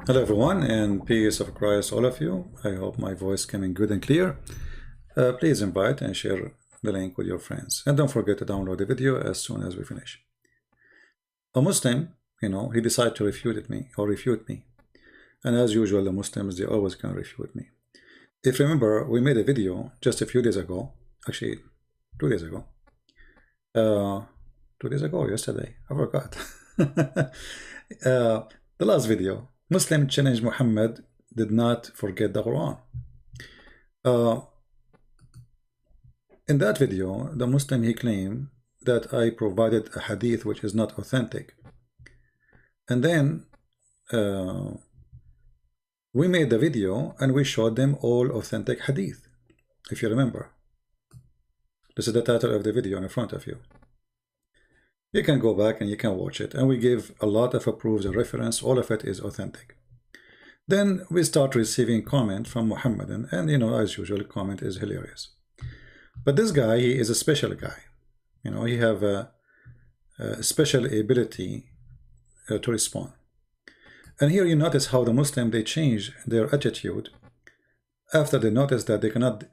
Hello everyone, and peace of Christ all of you. I hope my voice coming good and clear. Please invite and share the link with your friends, and don't forget to download the video as soon as we finish. A Muslim, he decided to refute me, and as usual the Muslims, they always can refute me. If you remember, we made a video just a few days ago, actually 2 days ago, 2 days ago, yesterday, I forgot. The last video, Muslim challenge Muhammad did not forget the Quran. In that video, the Muslim, he claimed that I provided a hadith which is not authentic. And then we made the video and we showed them all authentic hadith, if you remember. This is the title of the video in front of you. You can go back and you can watch it, and we give a lot of proofs and reference. All of it is authentic. Then we start receiving comment from Muhammadan, and as usual, comment is hilarious. But this guy, he is a special guy. He have a special ability to respond. And here you notice how the Muslim, they change their attitude after they notice that they cannot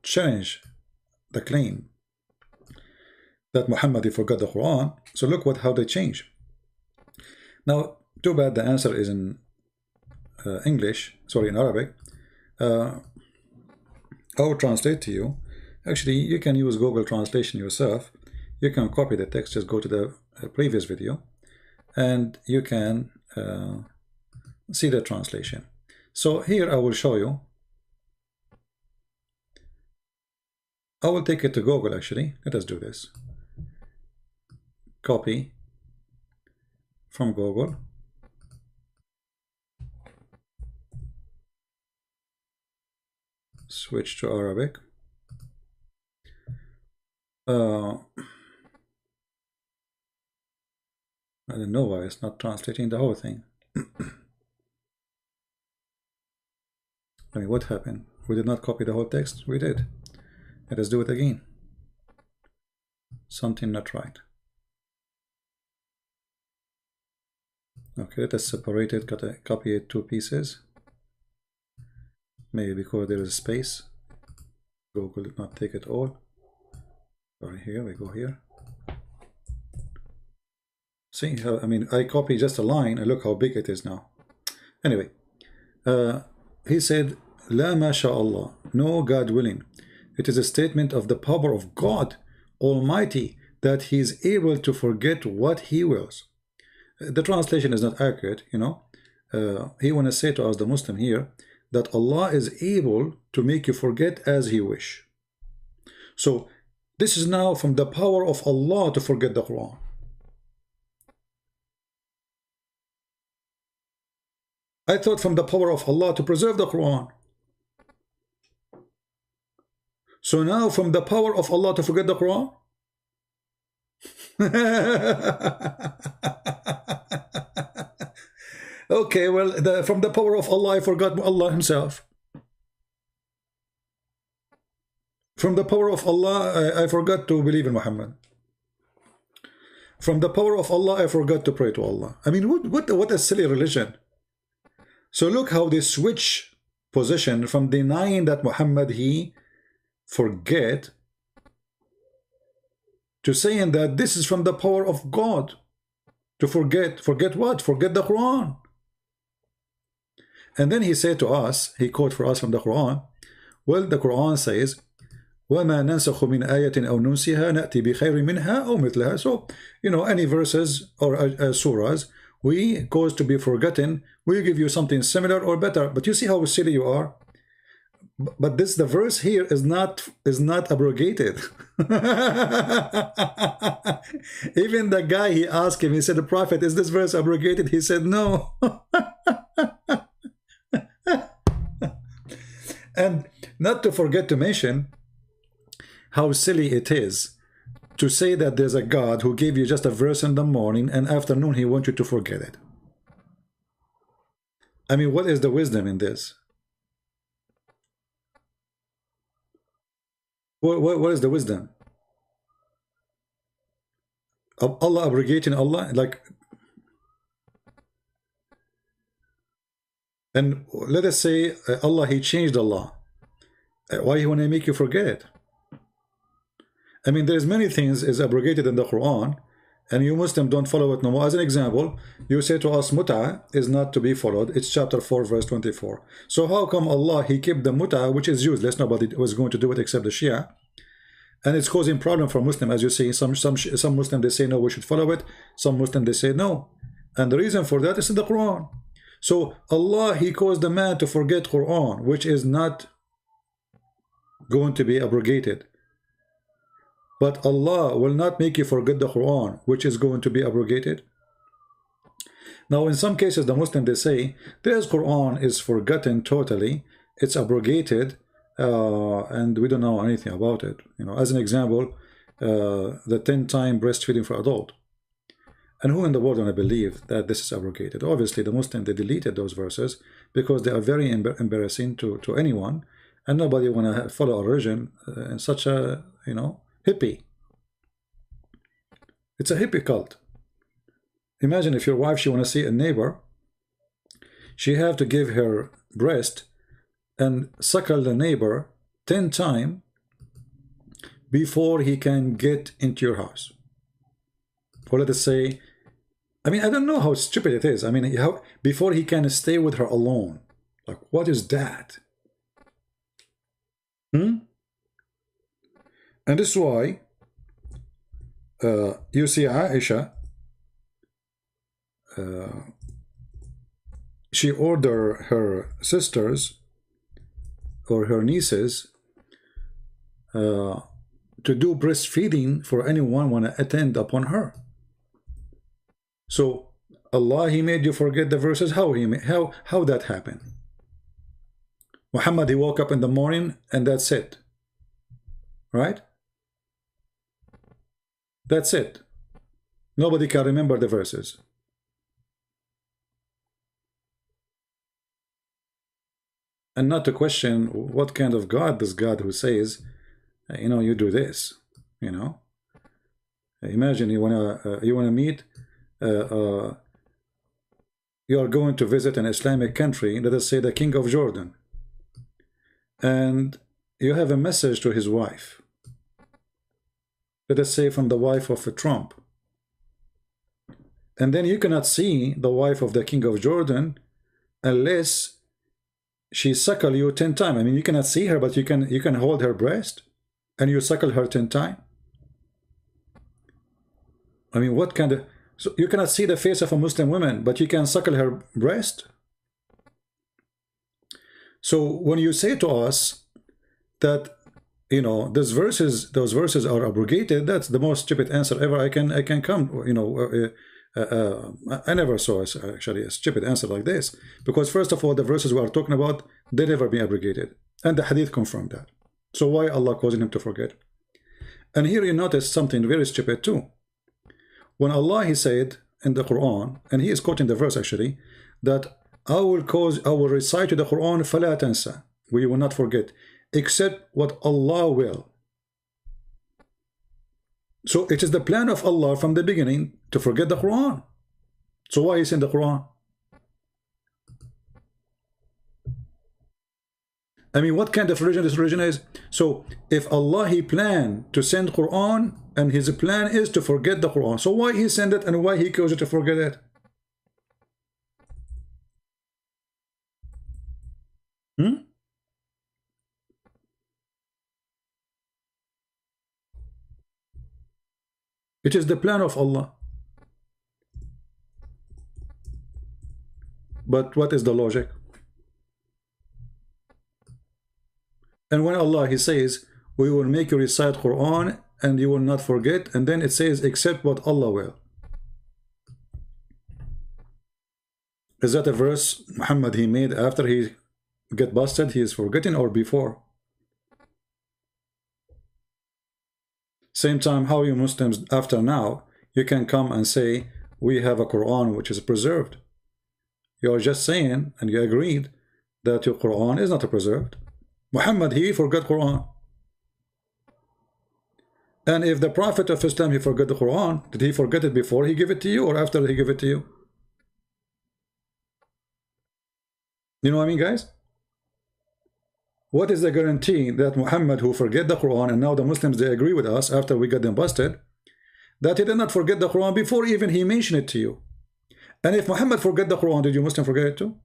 challenge the claim that Muhammad forgot the Quran. So look how they change. Now, too bad the answer is in in Arabic. I will translate to you. Actually, you can use Google Translation yourself. You can copy the text, just go to the previous video, and you can see the translation. So here I will show you. I will take it to Google, actually. Let us do this. Copy from Google. Switch to Arabic. I don't know why it's not translating the whole thing. I mean, what happened? We did not copy the whole text? We did. Let us do it again. Something not right. Okay, let us separate it, copy it 2 pieces. Maybe because there is space. Google did not take it all. Sorry, here we go here. See how, I copy just a line and look how big it is now. Anyway, he said, La masha'Allah, no, God willing. It is a statement of the power of God Almighty that He is able to forget what He wills. The translation is not accurate, He want to say to us, the Muslim here, that Allah is able to make you forget as He wish. So this is now from the power of Allah to forget the Quran. I thought from the power of Allah to preserve the Quran. So now from the power of Allah to forget the Quran? Okay, well, from the power of Allah, I forgot Allah Himself. From the power of Allah, I forgot to believe in Muhammad. From the power of Allah, I forgot to pray to Allah. I mean, what a silly religion. So look how they switch position from denying that Muhammad, he forget, to saying that this is from the power of God to forget. Forget what? Forget the Quran. And then he said to us, he quote for us from the Quran, well, the Quran says, وَمَا نَنْسَخُ مِنْ آيَةٍ أَوْ نُنْسِهَا نَأْتِي بِخَيْرٍ مِنْهَا أَوْ مِثْلَهَا. So, any verses or surahs we cause to be forgotten, we give you something similar or better. But you see how silly you are. But the verse here is not abrogated. Even the guy, he asked him, he said, the Prophet, is this verse abrogated? He said no. And not to forget to mention how silly it is to say that there's a God who gave you just a verse in the morning and afternoon He wants you to forget it. I mean, what is the wisdom in this? What is the wisdom? Allah abrogating Allah? Like, And let us say Allah, he changed Allah. Why he want to make you forget it? I mean, there's many things is abrogated in the Quran, and you Muslim don't follow it no more. As an example, you say to us mut'a is not to be followed. It's chapter 4 verse 24. So how come Allah, he kept the mut'a, which is useless, nobody was going to do it except the Shia, and it's causing problem for Muslim? As you say, some Muslim, they say no, we should follow it. Some Muslim, they say no, and the reason for that is in the Quran. So Allah, he caused the man to forget Quran, which is not going to be abrogated. But Allah will not make you forget the Quran, which is going to be abrogated. Now, in some cases, the Muslim, they say, this Quran is forgotten totally, it's abrogated, and we don't know anything about it. You know, as an example, the 10-time breastfeeding for adult. And who in the world want to believe that this is abrogated? Obviously, the Muslim, they deleted those verses because they are very embarrassing to anyone, and nobody want to follow a religion in such a, you know, hippie. It's a hippie cult. Imagine if your wife, she want to see a neighbor, she have to give her breast and suckle the neighbor 10 times before he can get into your house. Or let us say, I mean, I don't know how stupid it is. I mean, how before he can stay with her alone. Like, what is that? And this is why you see Aisha, she ordered her sisters or her nieces to do breastfeeding for anyone want to attend upon her. So Allah, he made you forget the verses. How that happened? Muhammad, he woke up in the morning and that's it, right? That's it. Nobody can remember the verses. And not to question what kind of God this God who says, you know, you do this, you know. Imagine you wanna meet, you are going to visit an Islamic country, let us say the King of Jordan, and you have a message to his wife. Let us say from the wife of Trump. And then you cannot see the wife of the King of Jordan unless she suckle you 10 times. I mean, you cannot see her, but you can hold her breast and you suckle her 10 times. I mean, what kind of... So you cannot see the face of a Muslim woman, but you can suckle her breast? So when you say to us that, you know, those verses are abrogated, that's the most stupid answer ever I can come. You know, I never saw actually a stupid answer like this, because first of all, the verses we are talking about, they never been abrogated, and the hadith confirmed that. So why Allah causing him to forget? And here you notice something very stupid too. When Allah, he said in the Quran, and he is quoting the verse actually, that I will recite to the Quran فَلَا تَنْسَى, we will not forget, except what Allah will. So it is the plan of Allah from the beginning to forget the Quran. So why is in the Quran? I mean, what kind of religion this religion is? So if Allah, he planned to send Quran, and his plan is to forget the Quran, so why he sent it and why he caused you to forget it? It is the plan of Allah. But what is the logic? And when Allah, he says, we will make you recite Quran and you will not forget, and then it says, except what Allah will. Is that a verse Muhammad he made after he get busted, he is forgetting, or before? Same time, how you Muslims after now, you can come and say, we have a Quran which is preserved. You are just saying, and you agreed, that your Quran is not preserved. Muhammad, he forgot Quran. And if the Prophet of Islam, he forgot the Quran, did he forget it before he gave it to you or after he gave it to you? You know what I mean, guys? What is the guarantee that Muhammad, who forget the Quran, and now the Muslims, they agree with us after we got them busted, that he did not forget the Quran before even he mentioned it to you? And if Muhammad forget the Quran, did you Muslim forget it too?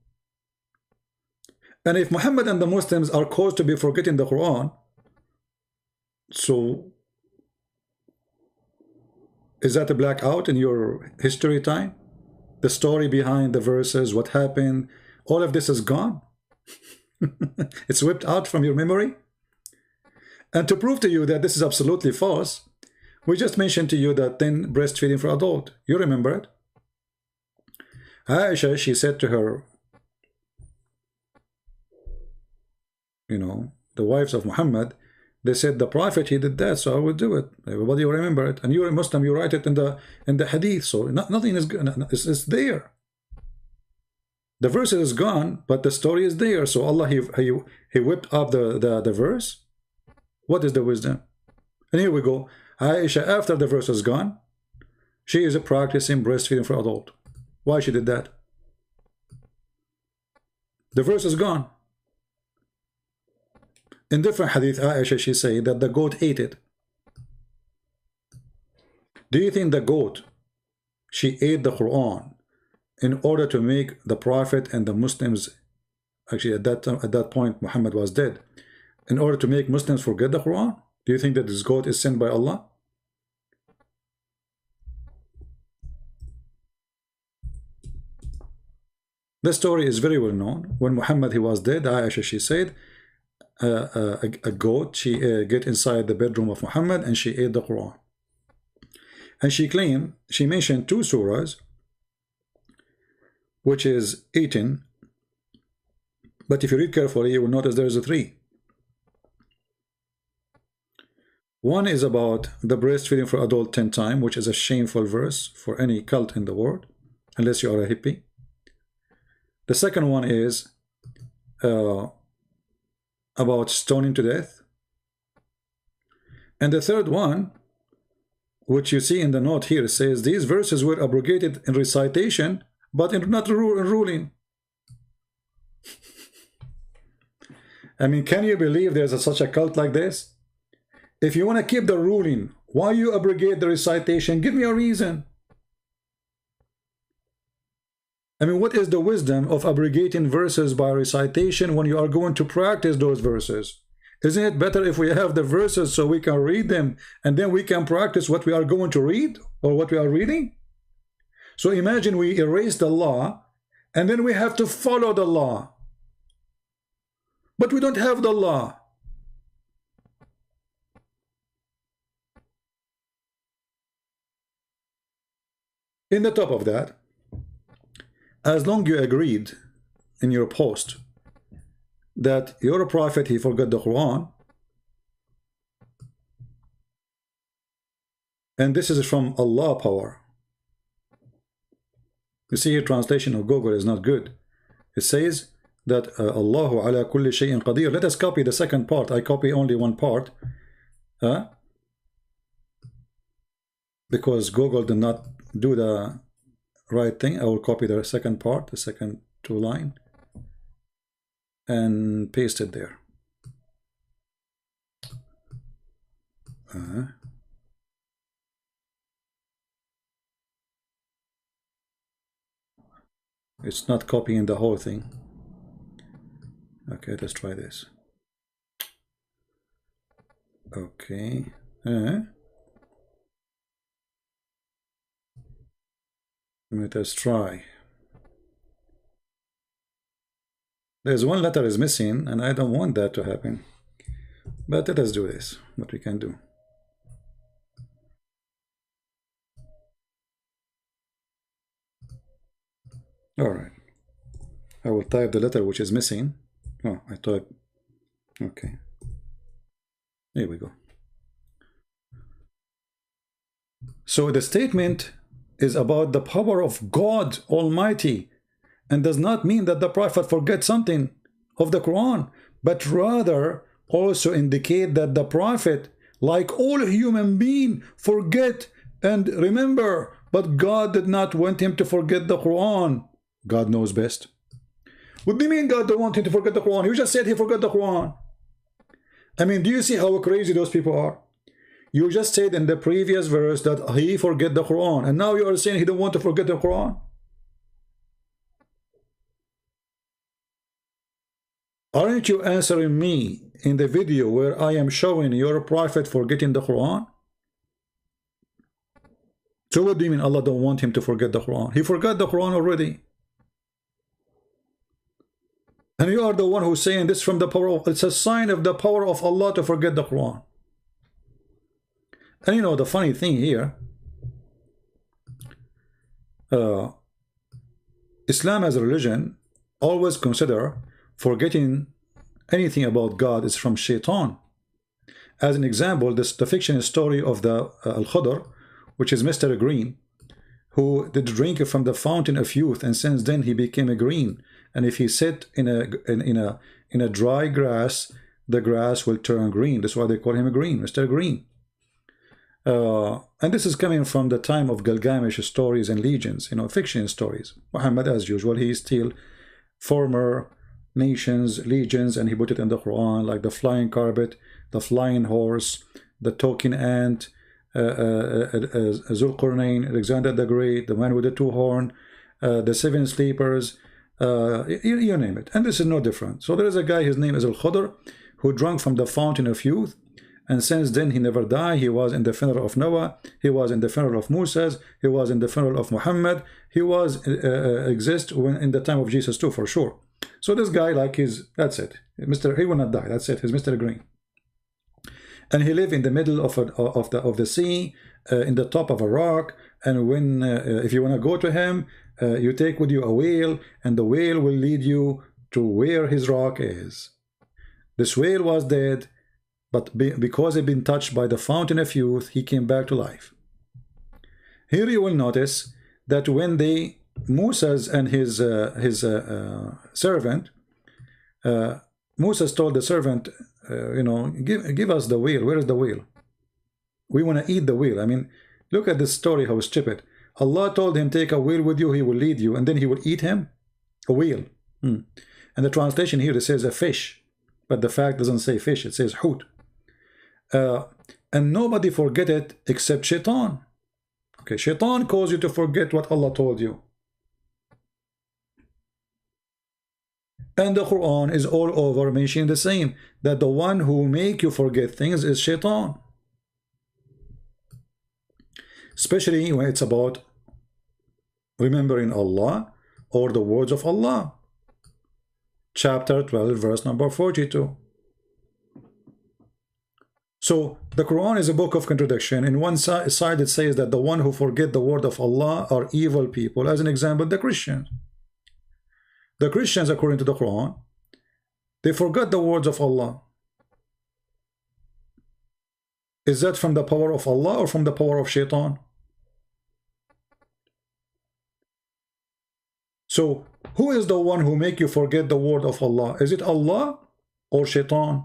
And if Muhammad and the Muslims are caused to be forgetting the Quran, so is that a blackout in your history time? The story behind the verses, what happened, all of this is gone. It's whipped out from your memory. And to prove to you that this is absolutely false, we just mentioned to you that then breastfeeding for adult. You remember it? Aisha, she said to her, you know, the wives of Muhammad, they said the Prophet, he did that, so I will do it. Everybody will remember it. And you're a Muslim, you write it in the hadith, so nothing is good. It's there. The verse is gone, but the story is there. So Allah, he whipped up the verse. What is the wisdom? And here we go. Aisha, after the verse is gone, she is practicing breastfeeding for adult. Why she did that? The verse is gone. In different hadith, Aisha, she said that the goat ate it. Do you think the goat, she ate the Quran in order to make the Prophet and the Muslims, actually at that point Muhammad was dead, in order to make Muslims forget the Quran? Do you think that this goat is sent by Allah? The story is very well known. When Muhammad, he was dead, Aisha, she said, a goat, she get inside the bedroom of Muhammad and she ate the Quran. And she claimed, she mentioned 2 surahs, which is eaten. But if you read carefully, you will notice there is a 3. One is about the breastfeeding for adult 10 times, which is a shameful verse for any cult in the world, unless you are a hippie. The second one is about stoning to death. And the third one, which you see in the note here, says these verses were abrogated in recitation, but not in ruling. I mean, can you believe there's such a cult like this? If you want to keep the ruling, why you abrogate the recitation? Give me a reason. I mean, what is the wisdom of abrogating verses by recitation when you are going to practice those verses? Isn't it better if we have the verses so we can read them and then we can practice what we are going to read or what we are reading? So imagine we erase the law and then we have to follow the law. But we don't have the law. In the top of that, as long you agreed in your post that your prophet, he forgot the Quran, and this is from Allah power. You see here, translation of Google is not good. It says that Allahu ala kulli shay'in qadir. Let us copy the second part. I copy only one part, because Google did not do the right thing. I will copy the second part, the second 2 line, and paste it there. It's not copying the whole thing. Okay, let's try this. Okay. Let us try. There's one letter is missing, and I don't want that to happen. But let us do this, what we can do. Alright. I will type the letter which is missing. Oh, I type. Okay. Here we go. So the statement is about the power of God Almighty, and does not mean that the Prophet forgets something of the Quran, but rather also indicate that the Prophet, like all human beings, forget and remember, but God did not want him to forget the Quran. God knows best. What do you mean God don't want him to forget the Quran? You just said he forgot the Quran. I mean, do you see how crazy those people are? You just said in the previous verse that he forget the Quran, and now you are saying he don't want to forget the Quran. Aren't you answering me in the video where I am showing your prophet forgetting the Quran? So what do you mean Allah don't want him to forget the Quran? He forgot the Quran already. And you are the one who's saying this from the power of, it's a sign of the power of Allah to forget the Quran. And you know the funny thing here, Islam as a religion always consider forgetting anything about God is from Shaitan. As an example, the fiction story of the Al-Khadr, which is Mr. Green, who did drink from the fountain of youth, and since then he became a green. And if he sit in a dry grass, the grass will turn green. That's why they call him a green, Mr. Green. And this is coming from the time of Gilgamesh stories and legends, you know, fiction stories. Muhammad, as usual, he steal former nations, legends, and he put it in the Quran, like the flying carpet, the flying horse, the talking ant, Zulqarnain, Alexander the Great, the man with the two horns, the seven sleepers, you name it. And this is no different. So there is a guy, his name is Al-Khadr, who drank from the fountain of youth, and since then he never died. He was in the funeral of Noah, he was in the funeral of Moses, he was in the funeral of Muhammad, he was exist when in the time of Jesus too, for sure. So this guy, like, that's it, he will not die, that's it, he's Mr. Green. And he lived in the middle of the sea, in the top of a rock. And when if you want to go to him, you take with you a whale, and the whale will lead you to where his rock is. This whale was dead, but because he'd been touched by the fountain of youth, he came back to life. Here you will notice that when Moses and his servant, Moses told the servant, you know, give us the whale. Where is the whale? We want to eat the whale. I mean, look at this story, how stupid. Allah told him, take a whale with you, he will lead you, and then he will eat him? A whale. And the translation here, it says a fish, but the fact doesn't say fish, it says hoot. And nobody forget it except Shaitan. Okay, Shaitan caused you to forget what Allah told you. And the Quran is all over mentioning the same, that the one who make you forget things is Shaitan. Especially when it's about remembering Allah or the words of Allah. Chapter 12, verse number 42. So the Quran is a book of contradiction. In one side it says that the one who forget the word of Allah are evil people. As an example, the Christians. The Christians, according to the Quran, they forgot the words of Allah. Is that from the power of Allah or from the power of Shaitan? So, who is the one who make you forget the word of Allah? Is it Allah or Shaitan?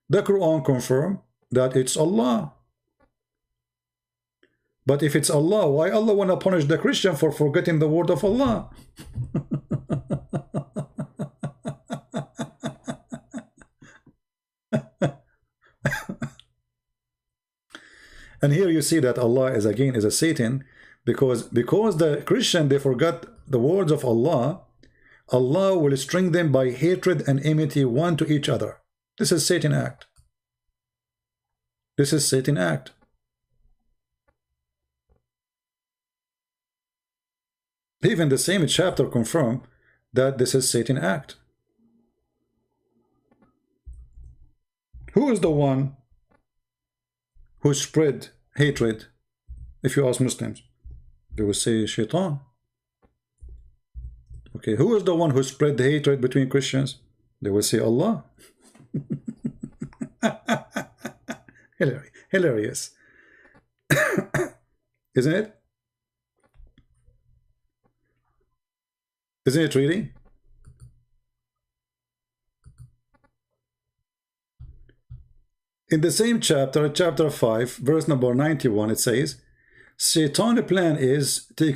The Quran confirms that it's Allah. But if it's Allah, why Allah want to punish the Christian for forgetting the word of Allah? And here you see that Allah is again a Satan, because the Christian, they forgot the words of Allah, Allah will string them by hatred and enmity one to each other. This is Satan act. This is Satan act. Even the same chapter confirm that this is Satan act. Who is the one who spread hatred? If you ask Muslims, they will say Shaitan. Okay, who is the one who spread the hatred between Christians? They will say Allah. Hilarious. Isn't it? Isn't it really? In the same chapter, chapter 5, verse number 91, it says, Satan's plan is to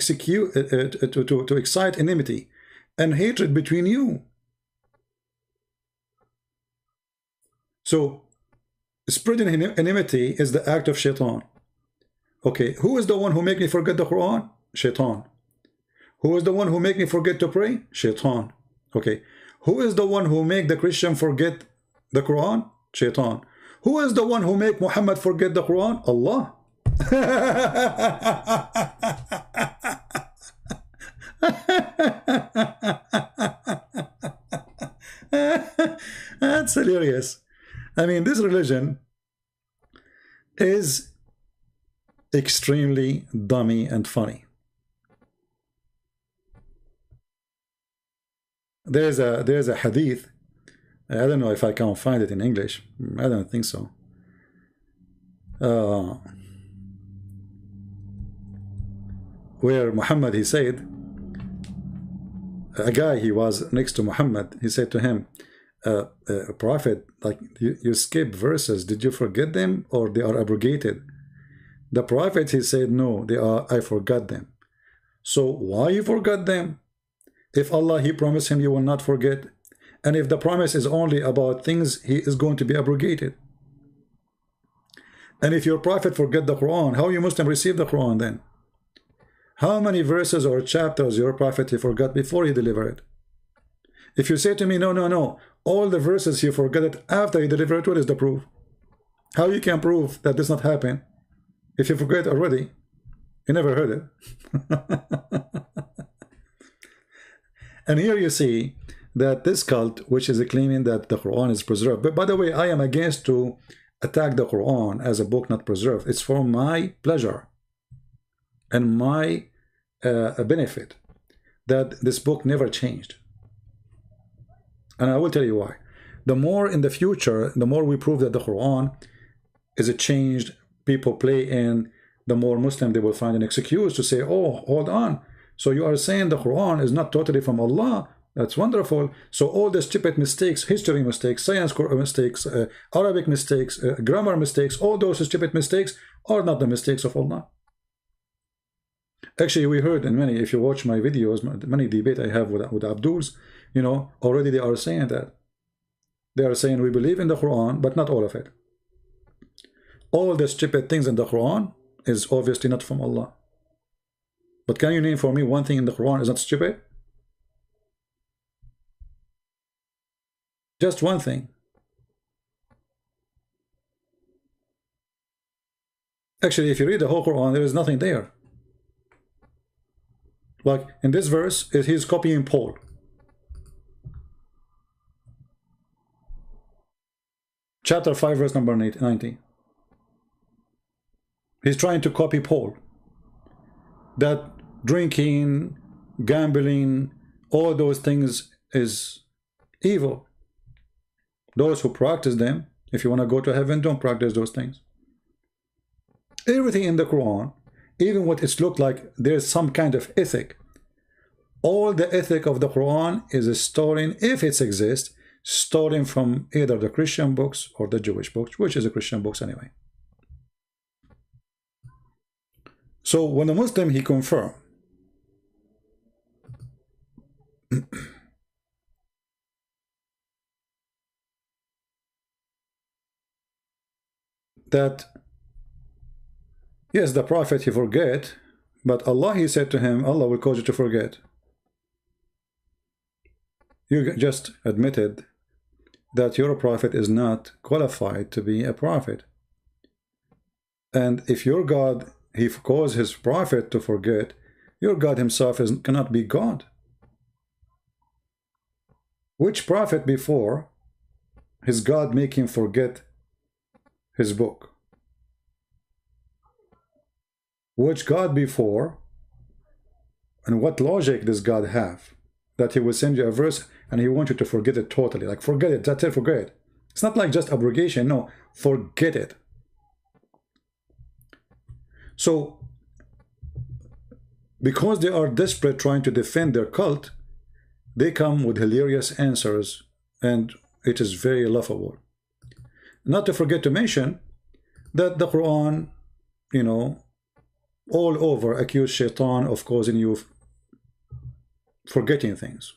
excite enmity and hatred between you. So spreading enmity is the act of shaitan. Okay, who is the one who make me forget the Quran? Shaitan. Who is the one who make me forget to pray? Shaitan. Okay, who is the one who make the Christian forget the Quran? Shaitan. Who is the one who make Muhammad forget the Quran? Allah. That's hilarious. I mean, this religion is extremely dummy and funny. There's a hadith. I don't know if I can find it in English. I don't think so. Where Muhammad, he said, a guy, he was next to Muhammad, he said to him, Prophet, like you skip verses, did you forget them or they are abrogated? The Prophet, he said, no, they are, I forgot them. So why you forgot them? If Allah, he promised him you will not forget, and if the promise is only about things, he is going to be abrogated. And if your Prophet forget the Quran, how you Muslim receive the Quran then? How many verses or chapters your Prophet he forgot before he delivered it? If you say to me, no, all the verses he forgot it after he delivered it, what is the proof? How you can prove that this not happen? If you forget already, you never heard it. And here you see that this cult, which is claiming that the Quran is preserved. But by the way, I am against to attack the Quran as a book not preserved. It's for my pleasure and my benefit that this book never changed. And I will tell you why. The more in the future, the more we prove that the Quran is a changed, people play in, the more Muslim they will find an excuse to say, oh, hold on. So you are saying the Quran is not totally from Allah. That's wonderful. So all the stupid mistakes, history mistakes, science mistakes, Arabic mistakes, grammar mistakes, all those stupid mistakes are not the mistakes of Allah. Actually, we heard in many, if you watch my videos, many debate I have with Abduls, you know, already they are saying that. They are saying we believe in the Quran, but not all of it. All the stupid things in the Quran is obviously not from Allah. But can you name for me one thing in the Quran is not stupid? Just one thing. Actually, if you read the whole Quran, there is nothing there. Like in this verse, he's copying Paul. Chapter 5, verse number 90. He's trying to copy Paul. That drinking, gambling, all those things is evil. Those who practice them, if you want to go to heaven, don't practice those things. Everything in the Quran, even what it's looked like, there's some kind of ethic. All the ethic of the Quran is stolen, if it exists, stolen from either the Christian books or the Jewish books, which is the Christian books anyway. So when a Muslim, he confirmed that yes, the Prophet, he forget, but Allah, he said to him, Allah will cause you to forget. You just admitted that your Prophet is not qualified to be a prophet. And if your God, he caused his Prophet to forget, your God himself cannot be God. Which prophet before his God make him forget his book? Which God before, and what logic does God have that he will send you a verse and he wants you to forget it totally? Like, forget it, that's it, forget it. It's not like just abrogation, no, forget it. So, because they are desperate trying to defend their cult, they come with hilarious answers, and it is very laughable. Not to forget to mention that the Quran, you know, all over accuse Shaitan of causing you forgetting things.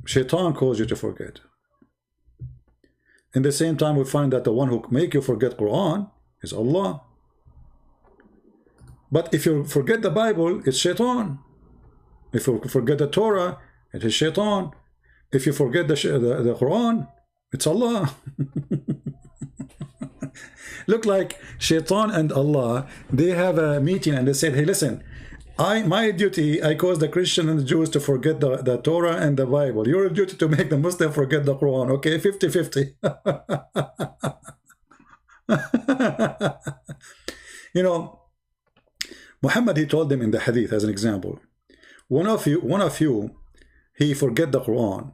Shaitan caused you to forget. In the same time, we find that the one who make you forget Quran is Allah. But if you forget the Bible, it's Shaitan. If you forget the Torah, it is Shaitan. If you forget the Quran, it's Allah. Look like Shaitan and Allah, they have a meeting and they said, hey, listen, my duty, I cause the Christian and the Jews to forget the Torah and the Bible. Your duty to make the Muslim forget the Quran. Okay, 50-50. You know, Muhammad, he told them in the hadith as an example, one of you, he forget the Quran.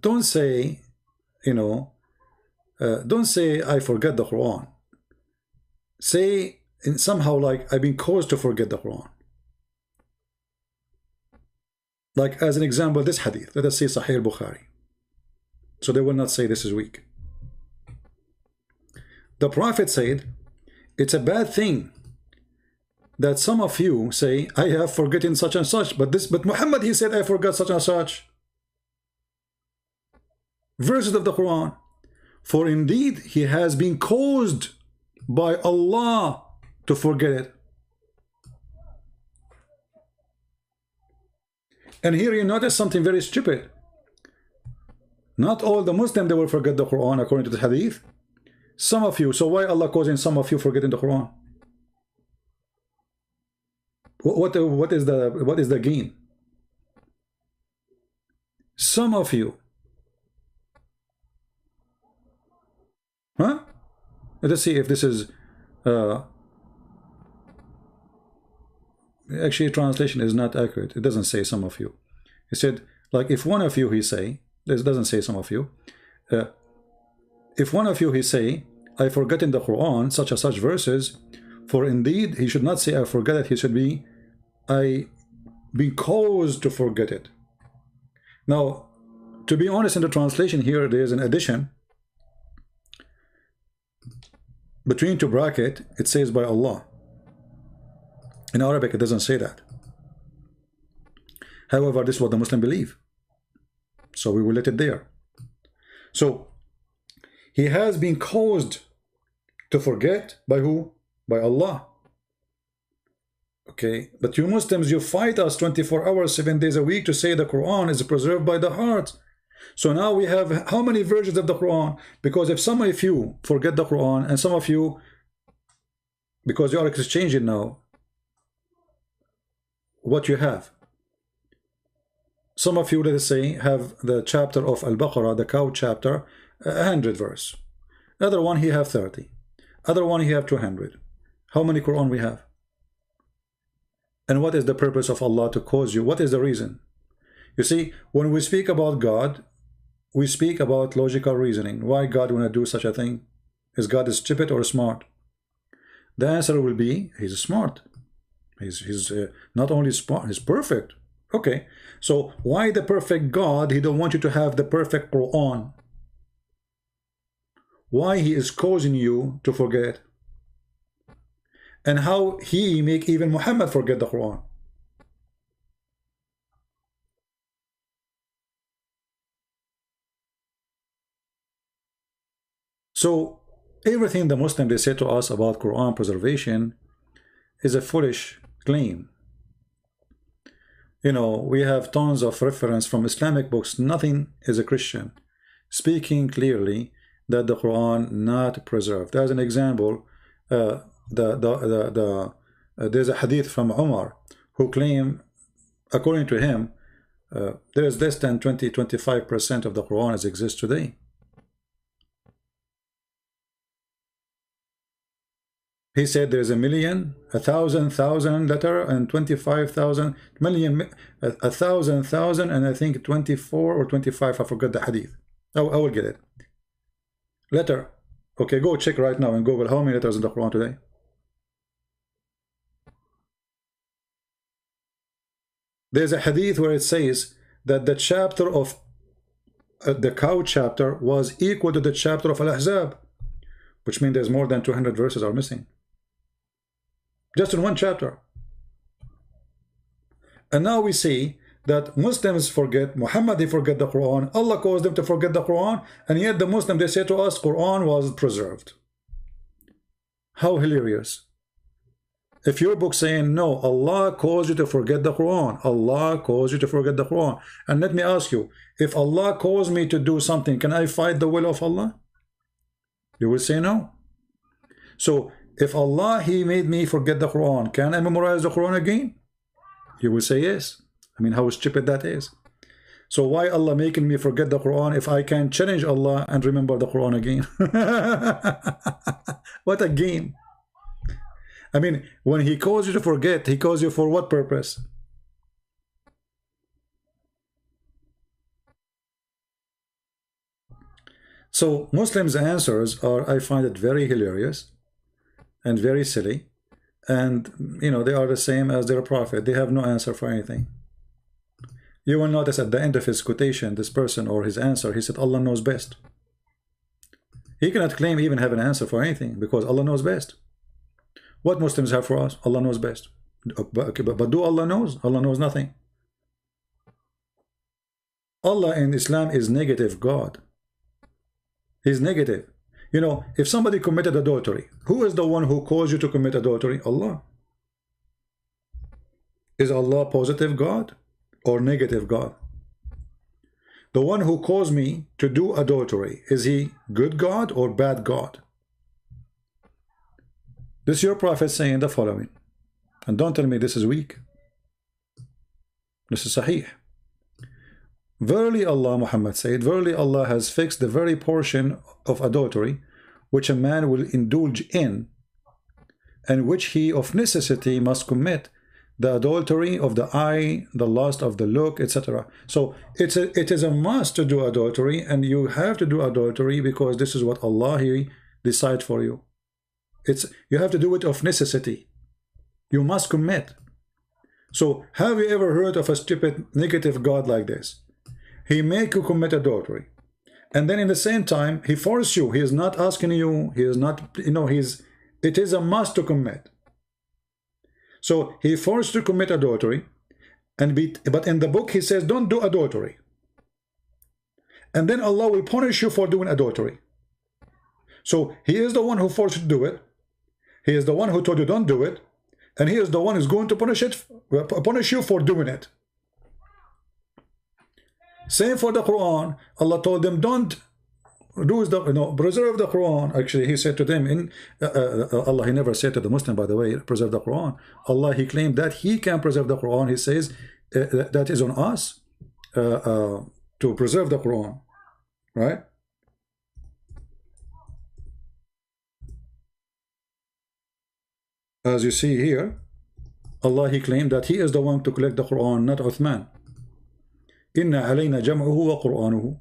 Don't say, you know, don't say I forget the Quran. Say in somehow like I've been caused to forget the Quran. Like as an example, this hadith. Let us say Sahih al-Bukhari. So they will not say this is weak. The Prophet said, it's a bad thing that some of you say, I have forgotten such and such, but Muhammad, he said, I forgot such and such. Verses of the Quran. For indeed, he has been caused by Allah to forget it. And here you notice something very stupid. Not all the Muslims, they will forget the Quran according to the hadith. Some of you. So why Allah causing some of you forgetting the Quran? What is the gain? Some of you. Huh? Let us see if this is actually translation is not accurate. It doesn't say some of you. It said like if one of you he say, this doesn't say some of you. If one of you he say, I forgot in the Quran such and such verses, for indeed he should not say I forget it, he should be I be caused to forget it. Now, to be honest, in the translation here there is an addition. Between two brackets, it says by Allah. In Arabic, it doesn't say that. However, this is what the Muslim believe. So we will let it there. So, he has been caused to forget by who? By Allah. Okay, but you Muslims, you fight us 24 hours, 7 days a week to say the Quran is preserved by the heart. So now we have how many versions of the Quran? Because if some of you forget the Quran and some of you, because you are exchanging now what you have. Some of you, let us say, have the chapter of Al-Baqarah, the cow chapter, 100 verse. Other one he have 30. Other one he have 200. How many Quran we have? And what is the purpose of Allah to cause you? What is the reason? You see, when we speak about God, we speak about logical reasoning. Why God want to do such a thing? Is God stupid or smart? The answer will be, he's smart. He's not only smart, he's perfect. Okay, so why the perfect God? He don't want you to have the perfect Quran. Why he is causing you to forget? And how he make even Muhammad forget the Quran? So everything the Muslim they say to us about Quran preservation is a foolish claim. You know, we have tons of reference from Islamic books. Nothing is a Christian speaking clearly that the Quran not preserved. As an example, there's a hadith from Umar who claim, according to him, there is less than 20-25% of the Quran as exists today. He said there's 1,000,000, 1,000,000 letter, and 25,000 million, 1,000,000, and I think 24 or 25. I forgot the hadith. Oh, I will get it. Letter. Okay, go check right now in Google how many letters in the Quran today. There's a hadith where it says that the chapter of the cow chapter was equal to the chapter of Al-Ahzab. which means there's more than 200 verses are missing. Just in one chapter. And now we see that Muslims forget, Muhammad, they forget the Quran, Allah caused them to forget the Quran, and yet the Muslim, they say to us, Quran was preserved. How hilarious. If your book saying, no, Allah caused you to forget the Quran, Allah caused you to forget the Quran. And let me ask you, if Allah caused me to do something, can I fight the will of Allah? You will say no. So, if Allah, He made me forget the Quran, can I memorize the Quran again? You will say yes. I mean, how stupid that is. So why Allah making me forget the Quran if I can challenge Allah and remember the Quran again? What a game. I mean, when He calls you to forget, He calls you for what purpose? So Muslims' answers are, I find it very hilarious and very silly. And, you know, they are the same as their prophet. They have no answer for anything. You will notice at the end of his quotation, this person or his answer, he said, Allah knows best. He cannot claim even have an answer for anything because Allah knows best. What Muslims have for us? Allah knows best. But do Allah knows? Allah knows nothing. Allah in Islam is negative God. He's negative. You know, if somebody committed adultery, who is the one who caused you to commit adultery? Allah. Is Allah positive God or negative God? The one who caused me to do adultery, is He good God or bad God? This is your prophet saying the following. And don't tell me this is weak. This is sahih. Verily Allah, Muhammad said, verily Allah has fixed the very portion of adultery which a man will indulge in, and which he of necessity must commit, the adultery of the eye, the lust of the look, etc. So it is a must to do adultery, and you have to do adultery because this is what Allah He decides for you. You have to do it of necessity. You must commit. So have you ever heard of a stupid negative God like this? He make you commit adultery, and then in the same time He forces you. He is not asking you. He is not, you know, it is a must to commit. So He forced you to commit adultery, but in the book He says don't do adultery, and then Allah will punish you for doing adultery. So He is the one who forced you to do it. He is the one who told you don't do it, and He is the one who's going to punish you for doing it. Same for the Quran. Allah told them don't preserve the Quran. Actually, He said to them Allah, He never said to the Muslim, by the way, preserve the Quran. Allah, He claimed that He can preserve the Quran. He says that is on us to preserve the Quran, right? As you see here, Allah, He claimed that He is the one to collect the Quran, not Uthman. Inna alayna jam'uhu wa Qur'anuhu.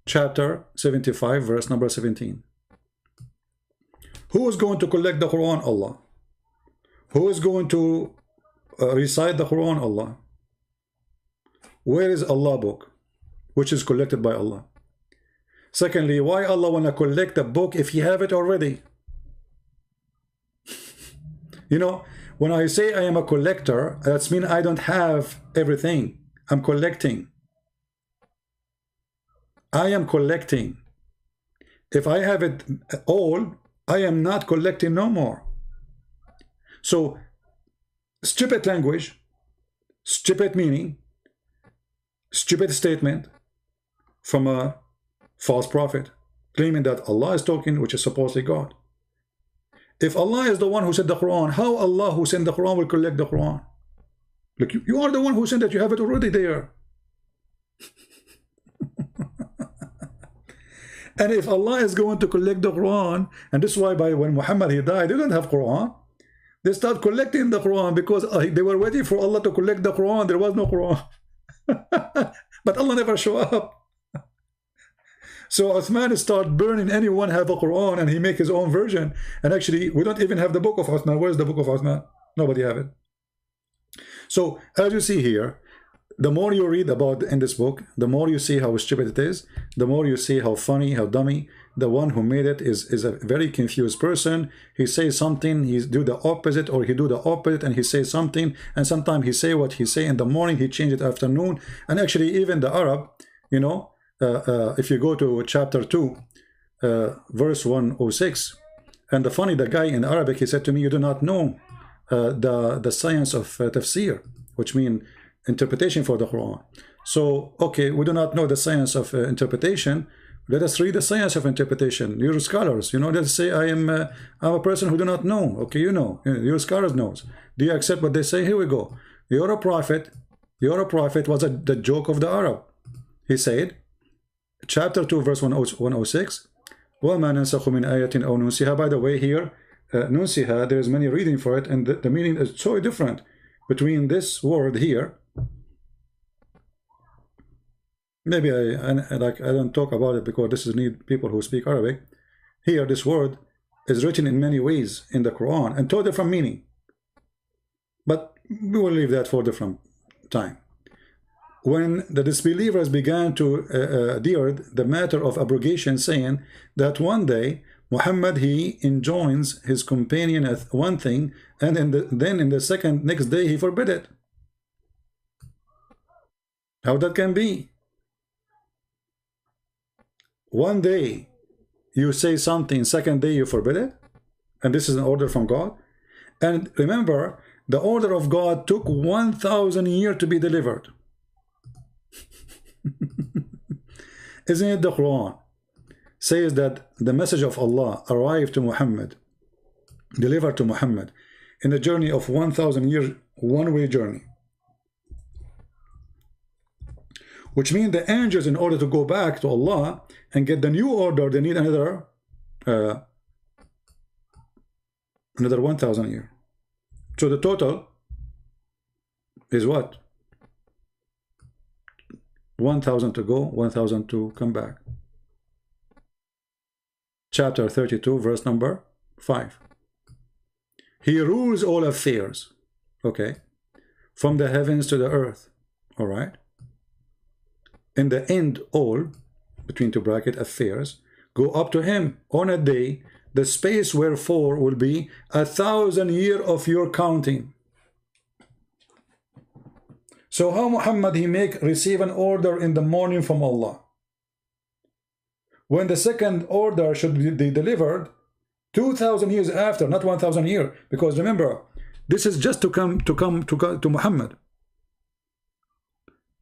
Chapter 75, verse number 17. Who is going to collect the Quran? Allah. Who is going to recite the Quran? Allah. Where is Allah book, which is collected by Allah? Secondly, why Allah want to collect the book if He have it already? You know, when I say I am a collector, that means I don't have everything. I'm collecting. I am collecting. If I have it all, I am not collecting no more. So, stupid language, stupid meaning, stupid statement from a false prophet, claiming that Allah is talking, which is supposedly God. If Allah is the one who said the Quran, how Allah who sent the Quran will collect the Quran? Look, you are the one who sent it. You have it already there. And if Allah is going to collect the Quran, and this is why when Muhammad he died, they didn't have Quran. They start collecting the Quran because they were waiting for Allah to collect the Quran. There was no Quran. But Allah never showed up. So Uthman start burning anyone have a Quran, and he make his own version. And actually, we don't even have the book of Uthman. Where's the book of Uthman? Nobody have it. So as you see here, the more you read about in this book, the more you see how stupid it is, the more you see how funny, how dummy. The one who made it is a very confused person. He says something, he do the opposite, or he do the opposite, and he says something, and sometimes he say what he say in the morning, he change it afternoon. And actually, even the Arab, you know, if you go to chapter 2, verse 106, and the guy in Arabic, he said to me, you do not know the science of tafsir, which means interpretation for the Quran. So, okay, we do not know the science of interpretation. Let us read the science of interpretation. You're scholars, you know. Let's say I'm a person who do not know. Okay, you know, your scholars knows. Do you accept what they say? Here we go. You're a prophet. You're a prophet was the joke of the Arab. He said, chapter 2, verse 106. وَمَا نَنْسَخُ مِنْ آيَةٍ أَوْ نُنْسِهَا. By the way, here, نُنْسِهَا, there is many reading for it, and the meaning is so different between this word here. Maybe I don't talk about it because this is need people who speak Arabic. Here, this word is written in many ways in the Quran and two different meaning. But we will leave that for a different time. When the disbelievers began to adhere the matter of abrogation, saying that one day Muhammad he enjoins his companion at one thing, and then in the next day he forbid it. How that can be? One day you say something, second day you forbid it, and this is an order from God. And remember, the order of God took 1,000 years to be delivered. Isn't it the Quran says that the message of Allah arrived to Muhammad, delivered to Muhammad in a journey of 1,000 years, one-way journey, which means the angels, in order to go back to Allah and get the new order, they need another 1,000 years. So the total is what? 1,000 to go, 1,000 to come back. Chapter 32, verse number 5. He rules all affairs, okay, from the heavens to the earth, all right? In the end, all, between two bracket, affairs, go up to him on a day, the space wherefore will be 1,000 years of your counting. So how Muhammad he receive an order in the morning from Allah, when the second order should be delivered 2,000 years after, not 1,000 years, because remember, this is just to come to Muhammad.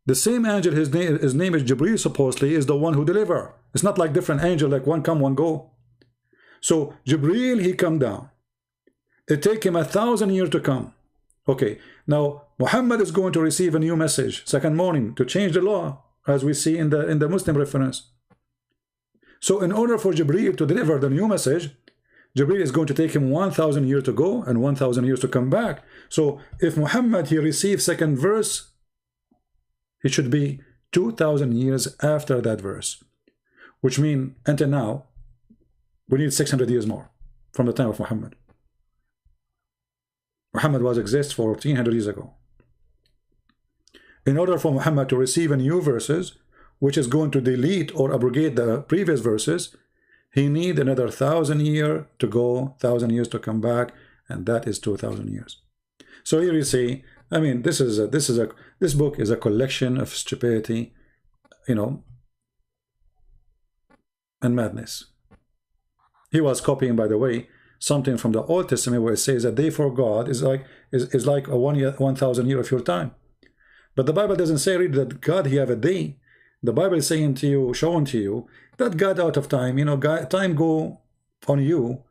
The same angel, his name is Jibreel, supposedly, is the one who deliver. It's not like different angel, like one come, one go. So Jibreel, he come down. It take him 1,000 years to come. Okay, now Muhammad is going to receive a new message second morning to change the law, as we see in the Muslim reference. So in order for Jibreel to deliver the new message, Jibreel is going to take him 1,000 years to go and 1,000 years to come back. So if Muhammad he receives second verse, it should be 2,000 years after that verse, which means until now we need 600 years more from the time of Muhammad. Muhammad was exist for 1,400 years ago. In order for Muhammad to receive a new verses, which is going to delete or abrogate the previous verses, he need another 1,000 years to go, 1,000 years to come back, and that is 2,000 years. So here you see, I mean, this book is a collection of stupidity, you know, and madness. He was copying, by the way, something from the Old Testament where it says a day for God is like a 1,000 years of your time. But the Bible doesn't say really that God he have a day. The Bible is saying to you, showing to you that God out of time, you know, God, time go on you,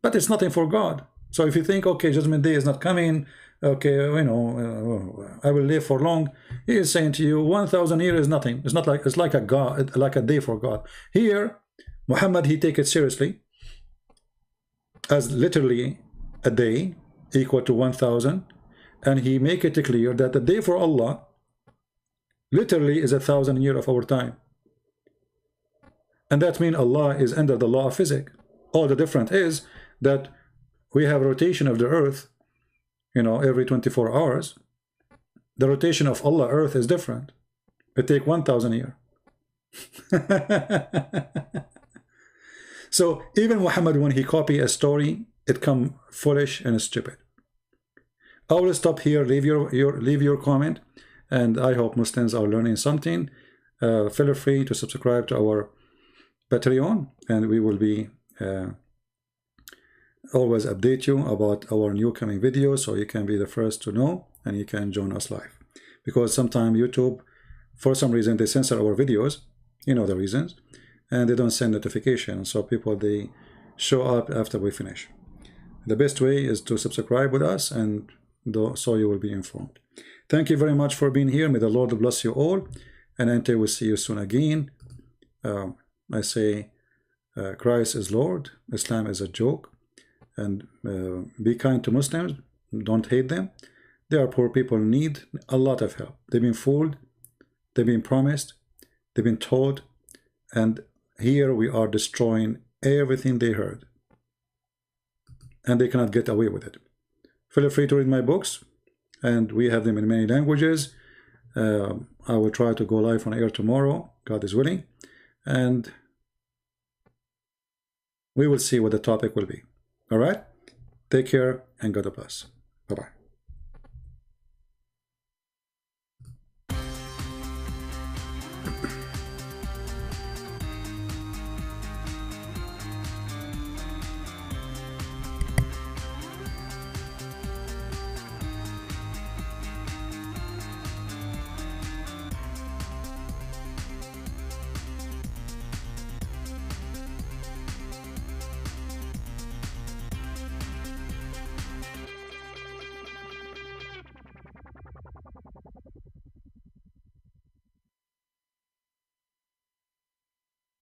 but it's nothing for God. So if you think, okay, judgment day is not coming, okay, you know, I will live for long, he is saying to you 1,000 years is nothing. It's not like, it's like a God, like a day for God. Here Muhammad he take it seriously as literally a day equal to 1,000, and he make it clear that the day for Allah literally is 1,000 years of our time. And that means Allah is under the law of physics. All the difference is that we have rotation of the earth, you know, every 24 hours, The rotation of Allah earth is different. It take 1,000 years. So even Muhammad, when he copy a story, it come foolish and stupid. I will stop here. Leave your comment, and I hope Muslims are learning something. Feel free to subscribe to our Patreon, and we will be always update you about our new coming videos, so you can be the first to know, and you can join us live. Because sometimes YouTube, for some reason, they censor our videos. You know the reasons. And they don't send notifications, so people, they show up after we finish. The best way is to subscribe with us, and so you will be informed. Thank you very much for being here. May the Lord bless you all, and until we see you soon again, I say Christ is Lord, Islam is a joke, and be kind to Muslims, don't hate them. They are poor people, need a lot of help. They've been fooled, they've been promised, they've been told, and here we are destroying everything they heard, and they cannot get away with it. Feel free to read my books, and we have them in many languages. I will try to go live on air tomorrow, God is willing, and we will see what the topic will be. All right, take care and God bless. Bye-bye.